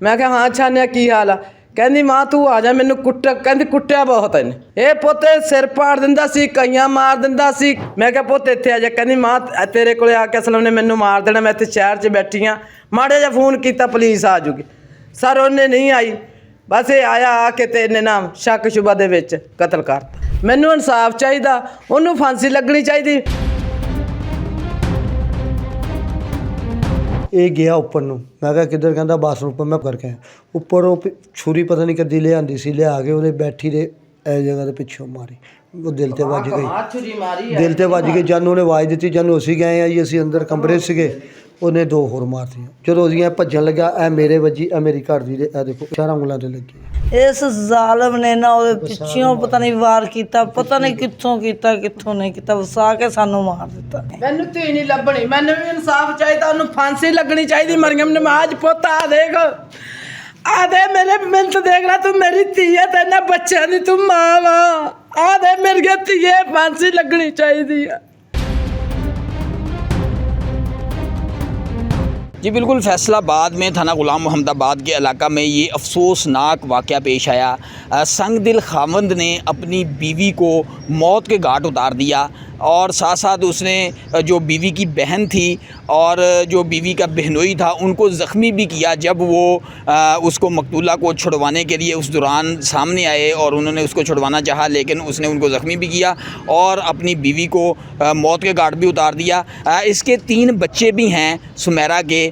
मैं क्या हाँ छानिया की हाल आ कहती माँ तू आ जा मैनू कुट्ट कहती कुट्टिया बहुत है ये पुत सिर पाड़ दिंदा सी कईयां मार दिंदा सी मैं क्या पुत इत्थे आ जा कहती माँ तेरे कोले आके असलम ने मैनू मार देना मैं इत्थे शहर च बैठी हाँ माड़े जा फोन किया पुलिस आ जूगी सर उन्हें नहीं आई बस ये आया आके ते इन्हें नाम शक शुबा दे विच कतल करता मैनू इंसाफ चाहिदा उन्होंने फांसी लगनी चाहिए। ये गया उपर नूं मैं कहा किधर कहता बाथरूम पर मैं करके आया उपर वो छुरी पता नहीं कदी लियांदी सी लिया के वो बैठी दे इस जगह के पिछों मारी वो दिल ते वज गई दिल ते वज गई जानू ने आवाज़ दी जानू असी गए आई असी अंदर कमरे से उन्हें दो होर मारतियां जो उसदियां भजन लगा ए मेरे वजी ए मेरी घर दी ए देखो 4 उंगलों ते लगी। इस जालम ने ना वो पिछों पता नहीं वार किया पता नहीं कित्थों किया कित्थों नहीं किया वसा के सानू मार दिता। मैनू धी नहीं लभनी मैनू भी इंसाफ चाहिए उन्होंने फांसी लगनी चाहिए। मरियम नमाज पुत आ देख आ दे मेरे मिन्नत देखना तू मेरी धी है तेना बच्चा दी तू मां वा आ दे मेरी धीए फांसी लगनी चाहिए। जी बिल्कुल फैसलाबाद में थाना गुलाम मोहम्मदाबाद के इलाका में ये अफसोसनाक वाक़या पेश आया। संग दिल खावंद ने अपनी बीवी को मौत के घाट उतार दिया और साथ साथ उसने जो बीवी की बहन थी और जो बीवी का बहनोई था उनको ज़ख्मी भी किया जब वो उसको मकतूला को छुड़वाने के लिए उस दौरान सामने आए और उन्होंने उसको छुड़वाना चाहा लेकिन उसने उनको ज़ख्मी भी किया और अपनी बीवी को मौत के घाट भी उतार दिया। इसके 3 बच्चे भी हैं सुमेरा के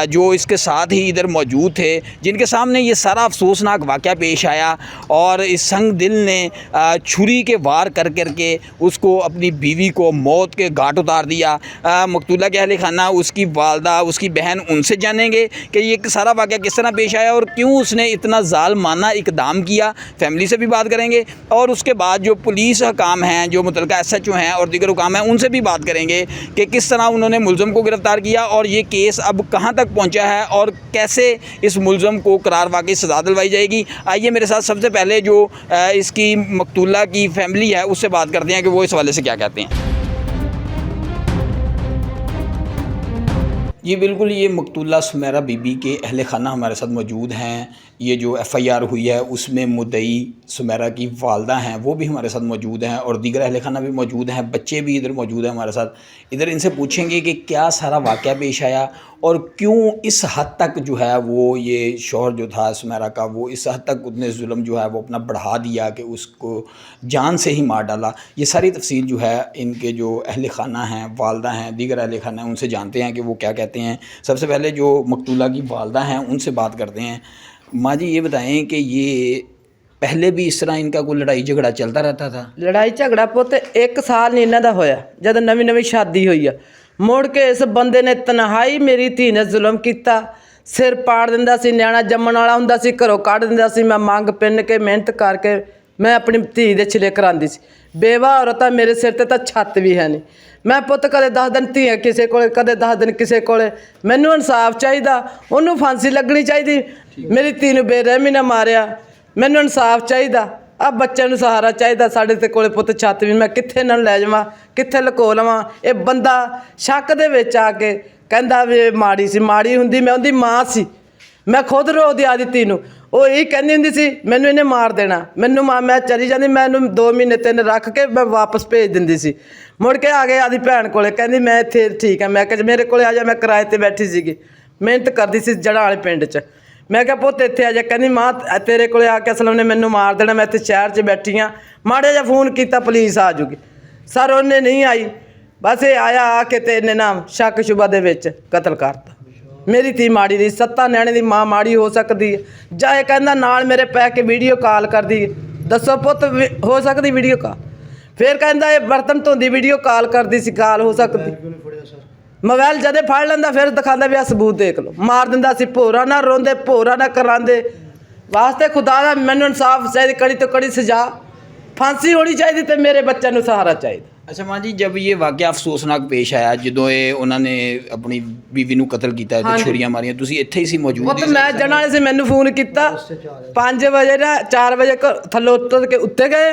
जो इसके साथ ही इधर मौजूद थे जिनके सामने ये सारा अफसोसनाक वाक़या पेश आया और इस संग दिल ने छुरी के वार कर करके उसको अपनी बीवी को मौत के घाट उतार दिया। मकतूला के अहले खाना उसकी वालदा उसकी बहन उनसे जानेंगे कि ये सारा वाक़या किस तरह पेश आया और क्यों उसने इतना ज़ालमाना इक़दाम किया। फैमिली से भी बात करेंगे और उसके बाद जो पुलिस हकाम हैं जो मुतल्लिका SHO हैं और दीगर हुकाम हैं उनसे भी बात करेंगे कि किस तरह उन्होंने मुलज़म को गिरफ़्तार किया और ये केस अब कहाँ तक पहुँचा है और कैसे इस मुलज़म को करार वाक़ई सज़ा दिलवाई जाएगी। आइए मेरे साथ सबसे पहले जो इसकी मकतूला की फैमिली है उससे बात करते हैं कि वो इस हवाले से क्या कहते हैं। ये बिल्कुल ये मकतूला सुमेरा बीबी के अहले खाना हमारे साथ मौजूद हैं। ये जो FIR हुई है उसमें मुद्दई सुमेरा की वालदा हैं वो भी हमारे साथ मौजूद हैं और दीगर अहले खाना भी मौजूद हैं, बच्चे भी इधर मौजूद हैं हमारे साथ। इधर इनसे पूछेंगे कि क्या सारा वाक़या पेश आया और क्यों इस हद तक जो है वो ये शौहर जो था सुमेरा का वो इस हद तक उसने जुल्म जो है वो अपना बढ़ा दिया कि उसको जान से ही मार डाला। ये सारी तफसील जो है इनके जो अहले खाना हैं वालदा हैं दीगर अहले खाना हैं उनसे जानते हैं कि वो क्या कहते हैं। सबसे पहले जो मकतूला की वालदा हैं उनसे बात करते हैं। माँ जी ये बताएं कि ये पहले भी इस तरह इनका कोई लड़ाई झगड़ा चलता रहता था? लड़ाई झगड़ा पुत 1 साल नहीं इन्हां दा होया जब नवीं शादी हुई है मुड़ के इस बंदे ने तनहाई मेरी धी ने जुल्म किया सिर पाड़ दिंदा सी न्याणा जम्मण वाला हुंदा सी घरों कढ दिंदा सी मैं मंग पिन के मेहनत करके मैं अपनी धी दे छिले करांदी सी बेवा औरत आ मेरे सिर ते तां छत्त भी है नहीं मैं पुत कदे 10 दिन धीआं किसे कोले कदे 10 दिन किसे कोले मैनू इंसाफ चाहिदा उन्होंने फांसी लगनी चाहिए। मेरी धी नूं बेरहमी ना मारिया मैनू इंसाफ चाहिदा आ बच्चों नूं सहारा चाहिदा साडे ते कोले पुत छत्त भी मैं कित्थे इन्हां नूं लै जावां कित्थे लको लवां। ये बंदा शक दे विच आके कहंदा वी माड़ी सी माड़ी हुंदी मैं उहदी मां सी मैं खुद रोकदी आदी धी नूं ਉਹ ਇਹ ਕਹਿੰਦੀ ਹੁੰਦੀ ਸੀ ਮੈਨੂੰ ਇਹਨੇ ਮਾਰ ਦੇਣਾ ਮੈਨੂੰ ਮੈਂ ਚਲੀ ਜਾਂਦੀ ਮੈਂ ਇਹਨੂੰ 2 ਮਹੀਨੇ 3 ਰੱਖ ਕੇ ਮੈਂ ਵਾਪਸ ਭੇਜ ਦਿੰਦੀ ਸੀ ਮੁੜ ਕੇ ਆ ਗਏ ਆਦੀ ਭੈਣ ਕੋਲੇ ਕਹਿੰਦੀ ਮੈਂ ਇੱਥੇ ਠੀਕ ਹੈ। ਮੈਂ ਕਿਹਾ ਮੇਰੇ ਕੋਲੇ ਆ ਜਾ ਮੈਂ ਕਿਰਾਏ ਤੇ ਬੈਠੀ ਸੀਗੀ ਮਿਹਨਤ ਕਰਦੀ ਸੀ ਜੜ੍ਹਾਂ ਵਾਲੇ ਪਿੰਡ 'ਚ ਮੈਂ ਕਿਹਾ ਪੁੱਤ ਇੱਥੇ ਆ ਜਾ ਕਹਿੰਦੀ ਮਾਂ ਤੇਰੇ ਕੋਲੇ ਆ ਕੇ ਅਸਲਮ ਨੇ ਮੈਨੂੰ ਮਾਰ ਦੇਣਾ ਮੈਂ ਇੱਥੇ ਸ਼ਹਿਰ 'ਚ ਬੈਠੀ ਹਾਂ ਮਾੜਾ ਜਿਹਾ ਫੋਨ ਕੀਤਾ ਪੁਲਿਸ ਆ ਜੂਗੀ ਸਰ ਉਹਨੇ ਨਹੀਂ ਆਈ ਬਸ ਇਹ ਆਇਆ ਆ ਕੇ ਤੇ ਇਹਨੇ ਨਾਮ ਸ਼ੱਕ ਸ਼ੁਬਾ ਦੇ ਵਿੱਚ ਕਤਲ ਕਰਤਾ। मेरी धी माड़ी दी 7 ਨਿਆਣੇ ਦੀ माँ माड़ी हो सकती है जाए कहना नाल मेरे पै के वीडियो कॉल कर दी दसो पुत हो सकती वीडियो कॉल फिर कहना ये बर्तन धोंदी वीडियो कॉल करती सी कॉल हो सकती मोबाइल जदे फड़ लेंदा फिर दिखांदा भी आ सबूत देख लो मार दिंदा सी भोरा ना रोंदे भोरा ना करांदे वास्ते खुदा दा मैनू इंसाफ चाहिए कड़ी तो कड़ी सजा फांसी होनी चाहिए तो मेरे बच्चों नूं सहारा चाहिए। अच्छा माँ जी जब ये वाक़या अफसोसनाक पेश आया जो ये उन्होंने अपनी बीवी नूं कतल किया तो छुरियां मारियां तुसीं इत्थे ही सी मौजूद? पुत मैं जण वाले से मैनू फोन किया 5 वजे ना 4 वजे थल्लों उतर के उत्ते गए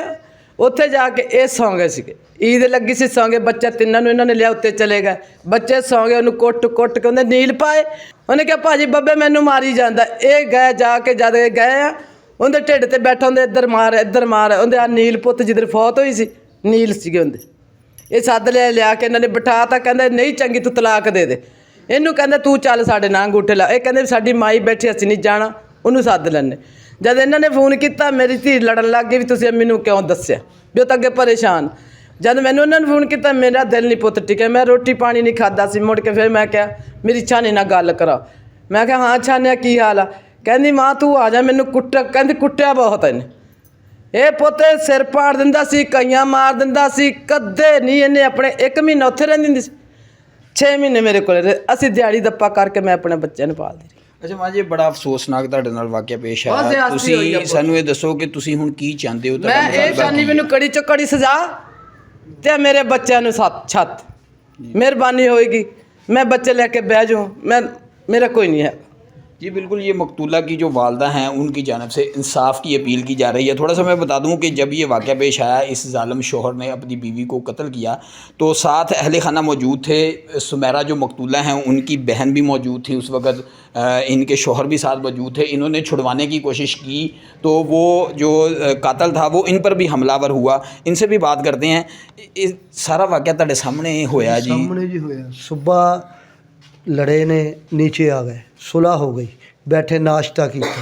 ਉੱਥੇ ਜਾ ਕੇ ਇਹ ਸੌਂ ਗਏ ਸੀਗੇ। ਈਦ ਲੱਗੀ ਸੀ, ਸੌਂ ਗਏ। ਬੱਚਾ ਤਿੰਨਾਂ ਨੂੰ ਇਹਨਾਂ ਨੇ ਲਿਆ, ਉੱਤੇ ਚਲੇ ਗਏ। ਬੱਚੇ ਸੌਂ ਗਏ, ਉਹਨੂੰ ਕੁੱਟ ਕੇ ਉਹਨੇ ਨੀਲ ਪਾਏ। ਉਹਨੇ ਕਿਹਾ ਭਾਜੀ ਬੱਬੇ ਮੈਨੂੰ ਮਾਰੀ ਜਾਂਦਾ। ਇਹ ਗਏ, ਜਾ ਕੇ ਜਦ ਇਹ ਗਏ ਆ, ਉਹਦੇ ਢਿੱਡ ਤੇ ਬੈਠਾ, ਉਹਦੇ ਇੱਧਰ ਮਾਰ। ਉਹਦੇ ਆ ਨੀਲ ਪੁੱਤ ਜਿੱਧਰ ਫੌਤ ਹੋਈ ਸੀ, ਨੀਲ ਸੀਗੇ ਉਹਦੇ। ਇਹ ਸੱਦ ਲਿਆ ਕੇ ਇਹਨਾਂ ਨੇ ਬਿਠਾ ਤਾ। ਕਹਿੰਦਾ ਨਹੀਂ ਚੰਗੀ ਤੂੰ ਤਲਾਕ ਦੇ ਦੇ ਇਹਨੂੰ। ਕਹਿੰਦਾ ਤੂੰ ਚੱਲ ਸਾਡੇ ਨਾਲ ਅੰਗੂਠੇ ਲਾ। ਇਹ ਕਹਿੰਦੇ ਸਾਡੀ ਮਾਈ ਬੈਠੀ, ਅਸੀਂ ਨਹੀਂ ਜਾਣਾ, ਉਹਨੂੰ ਸੱਦ ਲੈਂਦੇ। ਜਦ ਇਹਨਾਂ ਨੇ ਫੋਨ ਕੀਤਾ, ਮੇਰੀ ਧੀ ਲੜਨ ਲੱਗ ਗਈ ਵੀ ਤੁਸੀਂ ਮੈਨੂੰ ਕਿਉਂ ਦੱਸਿਆ, ਵੀ ਉਹ ਤਾਂ ਅੱਗੇ ਪਰੇਸ਼ਾਨ। ਜਦ ਮੈਨੂੰ ਉਹਨਾਂ ਨੇ ਫੋਨ ਕੀਤਾ, ਮੇਰਾ ਦਿਲ ਨਹੀਂ ਪੁੱਤ ਟਿਕਿਆ। ਮੈਂ ਰੋਟੀ ਪਾਣੀ ਨਹੀਂ ਖਾਧਾ ਸੀ। ਮੁੜ ਕੇ ਫਿਰ ਮੈਂ ਕਿਹਾ ਮੇਰੀ ਛਾਨੇ ਨਾਲ ਗੱਲ ਕਰਾ। ਮੈਂ ਕਿਹਾ ਹਾਂ ਛਾਨਿਆ ਕੀ ਹਾਲ ਆ? ਕਹਿੰਦੀ ਮਾਂ ਤੂੰ ਆ ਜਾ, ਮੈਨੂੰ ਕਹਿੰਦੀ ਕੁੱਟਿਆ ਬਹੁਤ ਇਹਨੇ। ਇਹ ਪੁੱਤ ਸਿਰ ਪਾੜ ਦਿੰਦਾ ਸੀ, ਕਈਆਂ ਮਾਰ ਦਿੰਦਾ ਸੀ। ਕਦੇ ਨਹੀਂ ਇਹਨੇ ਆਪਣੇ 1 ਮਹੀਨਾ ਉੱਥੇ ਰਹਿੰਦੀ ਹੁੰਦੀ ਸੀ, 6 ਮਹੀਨੇ ਮੇਰੇ ਕੋਲ ਅਸੀਂ ਦਿਹਾੜੀ ਦੱਪਾ ਕਰਕੇ ਮੈਂ ਆਪਣੇ ਬੱਚਿਆਂ ਨੂੰ ਪਾਲਦੀ ਰਹੀ। ਅੱਛਾ ਮਾਂ ਜੀ, ਬੜਾ ਅਫਸੋਸਨਾਕ ਤੁਹਾਡੇ ਨਾਲ ਵਾਕਿਆ ਪੇਸ਼ ਆਇਆ। ਤੁਸੀਂ ਸਾਨੂੰ ਇਹ ਦੱਸੋ ਕਿ ਤੁਸੀਂ ਹੁਣ ਕੀ ਚਾਹੁੰਦੇ ਹੋ? ਮੈਂ ਇਹ ਚਾਹੁੰਦੀ ਮੈਨੂੰ ਕੜੀ ਚੋਂ ਕੜੀ ਸਜ਼ਾ ਤੇ ਮੇਰੇ ਬੱਚਿਆਂ ਨੂੰ ਛੱਤ ਮਿਹਰਬਾਨੀ ਹੋਏਗੀ। मैं बच्चे लेके बैठ जाऊँ, मैं मेरा कोई नहीं है। जी बिल्कुल, ये मकतूला की जो वालदा हैं उनकी जानब से इंसाफ की अपील की जा रही है। थोड़ा सा मैं बता दूं कि जब ये वाक़या पेश आया, इस ज़ालिम शोहर ने अपनी बीवी को कत्ल किया, तो साथ अहले खाना मौजूद थे। सुमेरा जो मकतूला हैं उनकी बहन भी मौजूद थी उस वक़्त, इनके शोहर भी साथ मौजूद थे। इन्होंने छुड़वाने की कोशिश की तो वो जो कातल था वो इन पर भी हमलावर हुआ। इनसे भी बात करते हैं। सारा वाक़या तुहाडे सामने होया जी? सामने जी होया। सुबह लड़े ने, नीचे आ गए, सुलह हो गई, बैठे नाश्ता किया,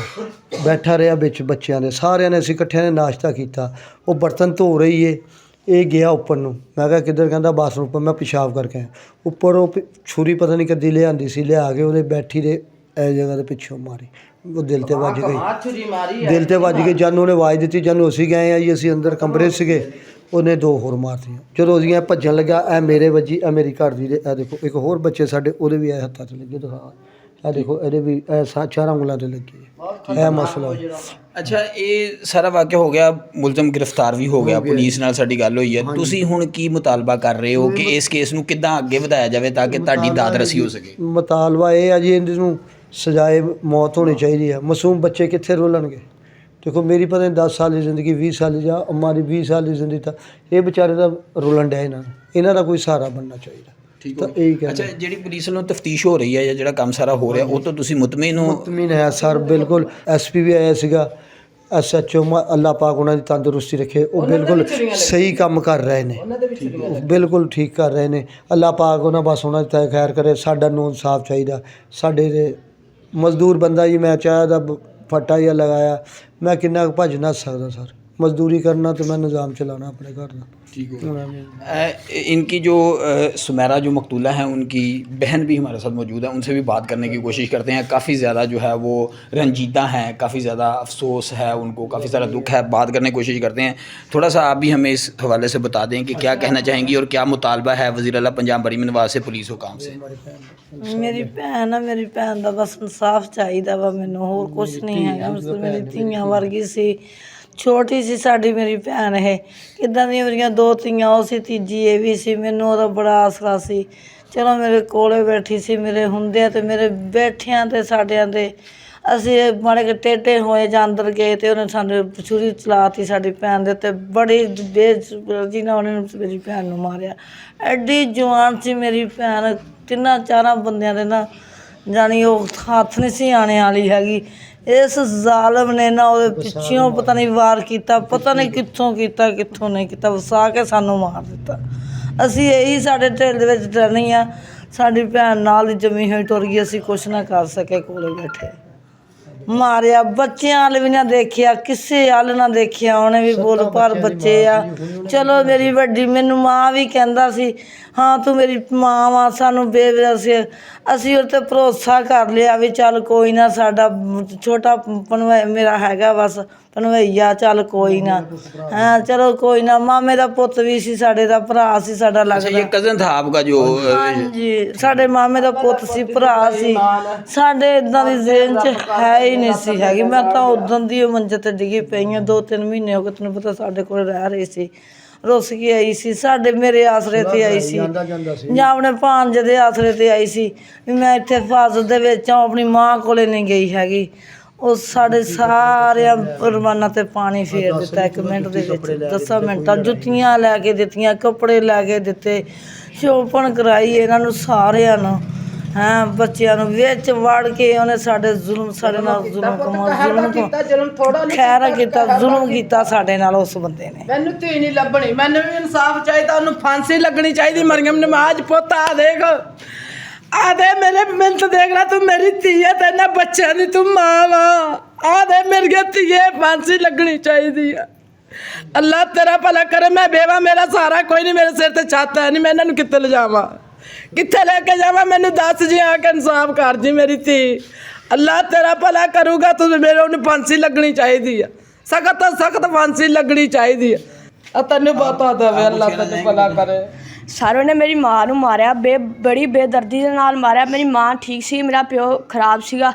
बैठा रहा बिच बच्चों ने, सारे ने असीं इकट्ठे ने नाश्ता किया। वो बर्तन धो रही है, ये गया उपर नूं। मैं कहा किधर? कहता बाथरूम पर। मैं पेशाब करके आया। उपर वो छुरी पता नहीं कदी लियांदी सी, लिया के वो बैठी दे इस जगह के पिछों मारी। वो दिल ते वज गई, दिल ते वज गई। जन उन्हें आवाज़ दी, जन असीं गए आ जी, असीं अंदर कमरे सीगे, ਉਹਨੇ 2 ਹੋਰ ਮਾਰਤੀਆਂ। ਜਦੋਂ ਅਸੀਂ ਭੱਜਣ ਲੱਗਾ, ਇਹ ਮੇਰੇ ਵੱਜੀ, ਇਹ ਮੇਰੀ ਘਰ ਦੀ। ਇਹ ਦੇਖੋ ਇੱਕ ਹੋਰ ਬੱਚੇ ਸਾਡੇ, ਉਹਦੇ ਵੀ ਇਹ ਹੱਥਾਂ 'ਤੇ ਲੱਗੇ, ਦਿਖਾ। ਇਹ ਦੇਖੋ ਇਹਦੇ ਵੀ ਇਹ 4 ਉਂਗਲਾਂ 'ਤੇ ਲੱਗੀ ਹੈ। ਇਹ ਮਸਲਾ। ਅੱਛਾ, ਇਹ ਸਾਰਾ ਵਾਕਿਆ ਹੋ ਗਿਆ, ਮੁਲਜ਼ਮ ਗ੍ਰਿਫਤਾਰ ਵੀ ਹੋ ਗਿਆ, ਪੁਲਿਸ ਨਾਲ ਸਾਡੀ ਗੱਲ ਹੋਈ ਹੈ। ਤੁਸੀਂ ਹੁਣ ਕੀ ਮੁਤਾਲਬਾ ਕਰ ਰਹੇ ਹੋ ਕਿ ਇਸ ਕੇਸ ਨੂੰ ਕਿੱਦਾਂ ਅੱਗੇ ਵਧਾਇਆ ਜਾਵੇ ਤਾਂ ਕਿ ਤੁਹਾਡੀ ਦਾਦ ਰਸੀ ਹੋ ਸਕੇ? ਮੁਤਾਲਬਾ ਇਹ ਆ ਜੀ, ਇਹਨੂੰ ਸਜ਼ਾਏ ਮੌਤ ਹੋਣੀ ਚਾਹੀਦੀ ਹੈ। ਮਾਸੂਮ ਬੱਚੇ ਕਿੱਥੇ ਰੋਲਣਗੇ? देखो मेरी पता नहीं 10 साल की ज़िंदगी, 20 साल या हमारी 20 साल की ज़िंदगी था, ये बेचारे का रोलन डे इन्हों का कोई सहारा बनना चाहिए। ठीक है, यही कहना। अच्छा, जी पुलिस वालों तफ्तीश हो रही है या जो काम सारा हो रहा है वो तो तुसी मुतमिन हो? मुतमिन है सर, बिल्कुल। SP भी आया सीगा, SHO अल्लाह पाक उन्होंने तंदुरुस्ती रखे, वो बिल्कुल सही काम कर रहे हैं, बिल्कुल ठीक कर रहे हैं। अल्लाह पाक उन्होंने बस उन्होंने तय खैर करे। साडा नो इंसाफ चाहिए। साडे मजदूर बंदा जी, मैं चाहे फट्टा या लगाया, मैं किन्ना भज नस सकता सर। मजदूरी करना तो मैं निज़ाम चलाना अपने घर का। ठीक है। इनकी जो सुमेरा जो मकतूला हैं उनकी बहन भी हमारे साथ मौजूद है, उनसे भी बात करने की कोशिश करते हैं। काफ़ी ज़्यादा जो है वो रंजीदा हैं, काफ़ी ज़्यादा अफसोस है उनको, काफ़ी सारा दुख है। बात करने की कोशिश करते हैं। थोड़ा सा आप भी हमें इस हवाले से बता दें कि क्या कहना चाहेंगी और क्या मुतालबा है वज़ीर आला पंजाब मरीम नवाज़ से, पुलिस हुकाम से? मेरी भैन है, मेरी भैन का बस इंसाफ चाहिए वा, मैनूं होर कुछ नहीं है। मेरी धीआं वर्गी सी, छोटी सी साडी मेरी भैन है। किदां दी मेरियां 2 धीआं, वो सी तीजी ये भी सी। मैनूं ओहदा बड़ा आसरा सी। चलो मेरे कोले बैठी सी, मेरे हुंदे ते मेरे बैठियां ते साडियां ते असीं माड़े के टेढ़े होए जां अंदर गए ते उन्हें सानूं छुरी चलाती साडी भैन दे ते बड़ी बेजी नाल उन्हें मेरी भैन नूं मारिया। एड्डी जवान सी मेरी भैन, 3-4 बंदियां दे ना जानी वो हत्थ नहीं सी आने वाली हैगी। इस जालम ने ना वो पिछों पता नहीं वार किया, पता नहीं कित्थों नहीं किया, वसा के सानू मार दिता। असी यही साडे ढिड विच डरनी आ, साडी भैन नाल जमी हुई टुर गई, असी कुछ ना कर सके, कोले बैठे मारिया। बच्चों वाल भी ना देखिया, किसी हल ना देखिया, उन्हें भी बोल पर बच्चे आ। चलो मेरी वड्डी मैनू माँ भी कहंदा सी, हाँ तू मेरी माँ वा, सानू बेवसी असी उस पर भरोसा कर लिया भी चल कोई ना, साडा छोटा मेरा हैगा बस भनवैया, चल कोई ना, हाँ चलो कोई ना। मामे दा पुत्त भी सी, साडे दा भरा सी, साडा लगदा। ये कज़न था आपका जो? हाँ जी, साडे मामे दा पुत्त सी, भरा सी। साडे इदां दी ज़ेहन च है ही नहीं सी हैगी। मैं तां उदन दी मंजे ते डिगी पई हां, 2-3 महीने हो गए, तैनूं पता साडे कोल रह रही सी, रुस के आई सी, साडे मेरे आसरे ते आई सी, जां अपने भांजे दे आसरे ते आई सी। मैं इत्थे हिफाजत दे विच अपनी माँ कोले नहीं गई हैगी। ਉਹ ਸਾਡੇ ਸਾਰਿਆਂ ਰਮਾਨਾਂ ਤੇ ਪਾਣੀ ਫੇਰ ਦਿੱਤਾ 1 ਮਿੰਟ ਦੇ ਵਿੱਚ 10 ਮਿੰਟਾਂ। ਜੁੱਤੀਆਂ ਲੈ ਕੇ ਦਿੱਤੀਆਂ, ਕੱਪੜੇ ਲੈ ਕੇ ਦਿੱਤੇ, ਸ਼ੋਪਨ ਕਰਾਈ ਇਹਨਾਂ ਨੂੰ ਸਾਰਿਆਂ ਨੂੰ। ਹੈਂ ਬੱਚਿਆਂ ਨੂੰ ਵਿੱਚ ਵੜ ਕੇ ਉਹਨੇ ਸਾਡੇ ਨਾਲ ਜ਼ੁਲਮ ਖੈਰ ਕੀਤਾ, ਜ਼ੁਲਮ ਕੀਤਾ ਸਾਡੇ ਨਾਲ ਉਸ ਬੰਦੇ ਨੇ। ਮੈਨੂੰ ਧੀ ਨਹੀਂ ਲੱਭਣੀ, ਮੈਨੂੰ ਵੀ ਇਨਸਾਫ ਚਾਹੀਦਾ, ਉਹਨੂੰ ਫਾਂਸੀ ਲੱਗਣੀ ਚਾਹੀਦੀ। ਮਰੀਮ ਨਮਾਜ਼ ਪੁੱਤ ਆ ਦੇਖ, ਆ ਦੇ ਮੇਰੇ ਮਿੰਤ ਦੇਖਣਾ, ਤੂੰ ਮੇਰੀ ਧੀ ਹੈ ਤੇ ਇਹਨਾਂ ਬੱਚਿਆਂ ਦੀ ਤੂੰ ਮਾਂ ਵਾ। ਆ ਦੇ ਮੇਰੀ ਧੀਏ, ਫਾਂਸੀ ਲੱਗਣੀ ਚਾਹੀਦੀ ਆ। ਅੱਲਾ ਤੇਰਾ ਭਲਾ ਕਰੇ। ਮੈਂ ਬੇਵਾ, ਮੇਰਾ ਸਹਾਰਾ ਕੋਈ ਨਹੀਂ, ਮੇਰੇ ਸਿਰ ਤੇ ਛੱਤ ਹੈ ਨਹੀਂ। ਮੈਂ ਇਹਨਾਂ ਨੂੰ ਕਿੱਥੇ ਲਿਜਾਵਾਂ, ਕਿੱਥੇ ਲੈ ਕੇ ਜਾਵਾਂ? ਮੈਨੂੰ ਦੱਸ ਜੀ, ਆ ਕੇ ਇਨਸਾਫ ਕਰ ਜੀ ਮੇਰੀ ਧੀ। ਅੱਲਾ ਤੇਰਾ ਭਲਾ ਕਰੂਗਾ। ਤੂੰ ਮੇਰੇ ਉਹਨੂੰ ਫਾਂਸੀ ਲੱਗਣੀ ਚਾਹੀਦੀ ਆ, ਸਖਤ ਤੋਂ ਸਖਤ ਫਾਂਸੀ ਲੱਗਣੀ ਚਾਹੀਦੀ ਆ। ਤੈਨੂੰ ਪਤਾ ਦੇਵੇ, ਅੱਲਾ ਤੈਨੂੰ ਭਲਾ ਕਰੇ। ਸਾਰਿਆਂ ਨੇ ਮੇਰੀ ਮਾਂ ਨੂੰ ਮਾਰਿਆ, ਬੜੀ ਬੇਦਰਦੀ ਦੇ ਨਾਲ ਮਾਰਿਆ। ਮੇਰੀ ਮਾਂ ਠੀਕ ਸੀ, ਮੇਰਾ ਪਿਓ ਖਰਾਬ ਸੀਗਾ,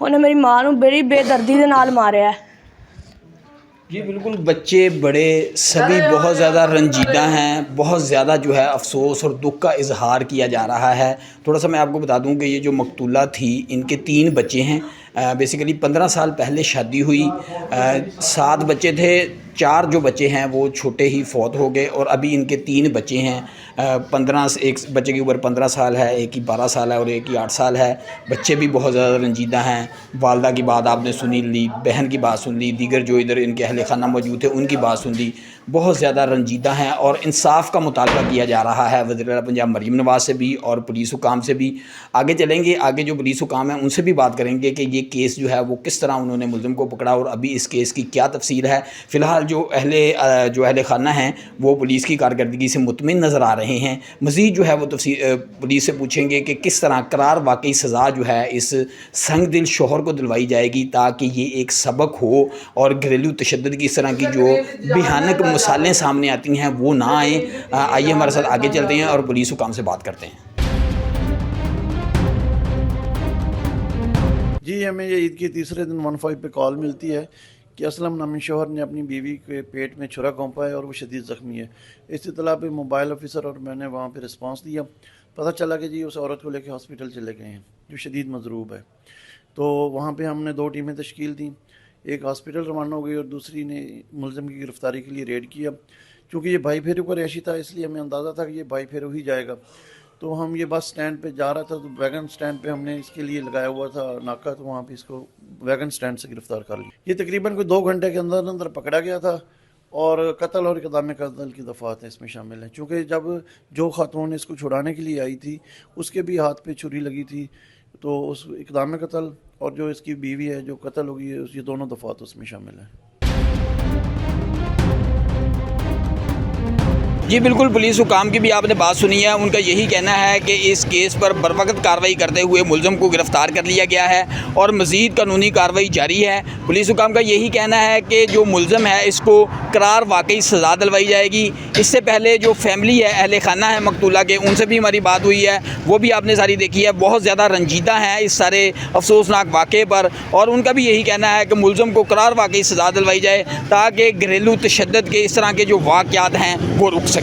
ਉਹਨੇ ਮੇਰੀ ਮਾਂ ਨੂੰ बड़ी बेदर्दी ਦੇ ਨਾਲ ਮਾਰਿਆ। जी बिल्कुल, बच्चे बड़े सभी बहुत ज़्यादा रंजीदा हैं, बहुत ज़्यादा जो है अफसोस और दुख का इजहार किया जा रहा है। थोड़ा सा मैं आपको बता दूं कि ये जो मकतूला थी, इनके 3 बच्चे हैं। बेसिकली 15 साल पहले शादी हुई, 7 बच्चे थे। 4 जो बच्चे हैं वो छोटे ही फौत हो गए और अभी इनके 3 बच्चे हैं। 15, एक बच्चे की उम्र 15 साल है, एक की 12 साल है और एक की 8 साल है। बच्चे भी बहुत ज़्यादा रंजीदा हैं। वालदा की बात आपने सुनी ली, बहन की बात सुन ली, दीगर जो इधर इनके अहले खाना मौजूद थे उनकी बात सुन ली। बहुत ज़्यादा रंजीदा हैं और इंसाफ का मुतालबा किया जा रहा है वज़ीर-ए-आला पंजाब मरीम नवाज़ से भी और पुलिस हुकाम से भी। आगे चलेंगे, आगे जो पुलिस हुकाम है उनसे भी बात करेंगे कि ये केस जो है वो किस तरह उन्होंने मुलज़िम को पकड़ा और अभी इस केस की क्या तफसील है। फ़िलहाल जो अहले खाना हैं वो पुलिस की कारकर्दगी से मुतमिन नज़र आ रहे हैं। मज़ीद जो है वो पुलिस से पूछेंगे कि किस तरह करार वाकई सज़ा जो है इस संगदिल शोहर को दिलवाई जाएगी ताकि ये एक सबक हो और घरेलू तशद्दुद की इस तरह की जो भयानक मिसालें सामने आती हैं वो ना आएँ। आइए हमारे साथ आगे चलते हैं और पुलिस हुकाम से बात करते हैं। जी, हमें ये ईद के तीसरे दिन 15 पे कॉल मिलती है कि असलम नामी शोहर ने अपनी बीवी के पेट में छुरा घोंपा है और वो शदीद ज़ख्मी है। इस इत्तला पे मोबाइल ऑफिसर और मैंने वहाँ पे रिस्पांस दिया। पता चला कि जी उस औरत को लेके हॉस्पिटल चले गए हैं जो शदीद मजरूब है। तो वहाँ पे हमने 2 टीमें तश्कील दी, एक हॉस्पिटल रवाना हो गई और दूसरी ने मुलज़िम की गिरफ़्तारी के लिए रेड किया। चूँकि ये भाई फेरू का रैशी था इसलिए हमें अंदाज़ा था कि ये भाई फेरू ही जाएगा। तो हम ये बस स्टैंड पे जा रहा था तो वैगन स्टैंड पे हमने इसके लिए लगाया हुआ था नाका, तो वहाँ पे इसको वैगन स्टैंड से गिरफ़्तार कर लिया। ये तकरीबन कोई 2 घंटे के अंदर पकड़ा गया था और कत्ल और इक़दाम कत्ल की दफ़ात इसमें शामिल हैं। चूँकि जब जो खातून इसको छुड़ाने के लिए आई थी उसके भी हाथ पे छुरी लगी थी, तो उस इक़दाम कत्ल और जो इसकी बीवी है जो कत्ल होगी ये दोनों दफ़ात उसमें शामिल हैं। जी बिल्कुल, पुलिस हुकाम की भी आपने बात सुनी है। उनका यही कहना है कि इस केस पर बरवक्त कार्रवाई करते हुए मुलज़िम को गिरफ़्तार कर लिया गया है और मज़ीद कानूनी कार्रवाई जारी है। पुलिस हुकाम का यही कहना है कि जो मुलज़िम है इसको करार वाकई सज़ा दिलवाई जाएगी। इससे पहले जो फैमिली है, अहले खाना है मकतूला के, उनसे भी हमारी बात हुई है, वो भी आपने सारी देखी है। बहुत ज़्यादा रंजीदा हैं इस सारे अफसोसनाक वाक़े पर और उनका भी यही कहना है कि मुलज़िम को करार वाकई सज़ा दिलवाई जाए ताकि घरेलू तशद्दुद के इस तरह के जो वाक़यात हैं वो रुक सकें।